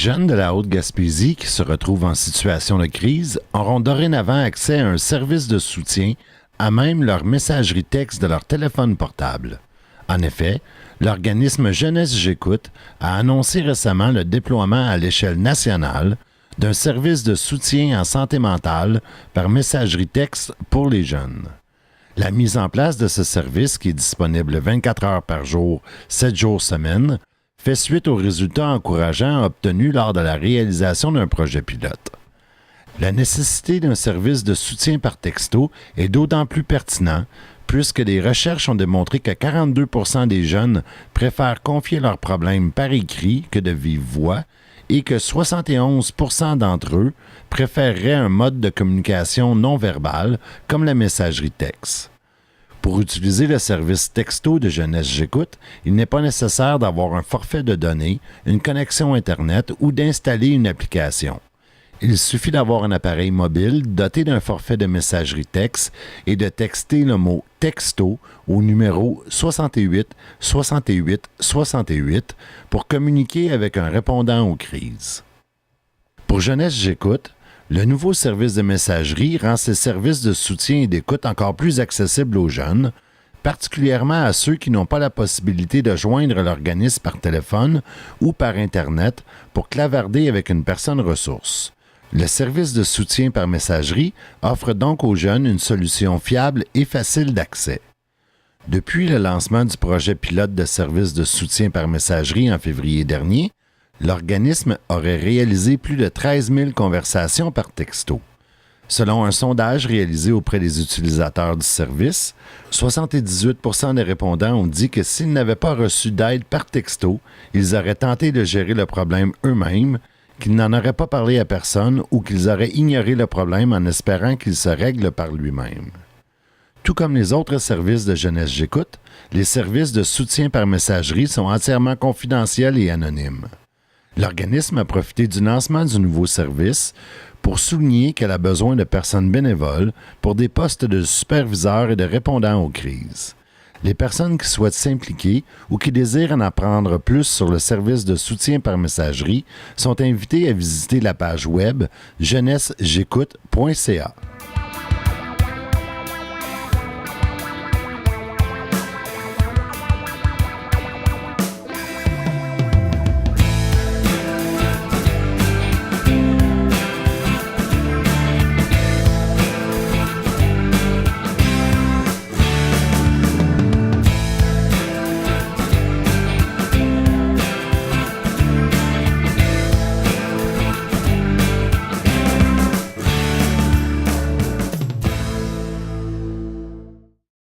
jeunes de la Haute-Gaspésie qui se retrouvent en situation de crise auront dorénavant accès à un service de soutien à même leur messagerie texte de leur téléphone portable. En effet, l'organisme Jeunesse J'écoute a annoncé récemment le déploiement à l'échelle nationale d'un service de soutien en santé mentale par messagerie texte pour les jeunes. La mise en place de ce service, qui est disponible 24 heures par jour, 7 jours semaine, fait suite aux résultats encourageants obtenus lors de la réalisation d'un projet pilote. La nécessité d'un service de soutien par texto est d'autant plus pertinent puisque des recherches ont démontré que 42% des jeunes préfèrent confier leurs problèmes par écrit que de vive voix et que 71% d'entre eux préféreraient un mode de communication non verbale comme la messagerie texte. Pour utiliser le service texto de Jeunesse J'écoute, il n'est pas nécessaire d'avoir un forfait de données, une connexion Internet ou d'installer une application. Il suffit d'avoir un appareil mobile doté d'un forfait de messagerie texte et de texter le mot « texto » au numéro 68 68 68 pour communiquer avec un répondant aux crises. Pour Jeunesse J'écoute, le nouveau service de messagerie rend ses services de soutien et d'écoute encore plus accessibles aux jeunes, particulièrement à ceux qui n'ont pas la possibilité de joindre l'organisme par téléphone ou par Internet pour clavarder avec une personne ressource. Le service de soutien par messagerie offre donc aux jeunes une solution fiable et facile d'accès. Depuis le lancement du projet pilote de service de soutien par messagerie en février dernier, l'organisme aurait réalisé plus de 13 000 conversations par texto. Selon un sondage réalisé auprès des utilisateurs du service, 78% des répondants ont dit que s'ils n'avaient pas reçu d'aide par texto, ils auraient tenté de gérer le problème eux-mêmes, qu'ils n'en auraient pas parlé à personne ou qu'ils auraient ignoré le problème en espérant qu'il se règle par lui-même. Tout comme les autres services de Jeunesse J'écoute, les services de soutien par messagerie sont entièrement confidentiels et anonymes. L'organisme a profité du lancement du nouveau service pour souligner qu'elle a besoin de personnes bénévoles pour des postes de superviseurs et de répondants aux crises. Les personnes qui souhaitent s'impliquer ou qui désirent en apprendre plus sur le service de soutien par messagerie sont invitées à visiter la page web jeunessejécoute.ca.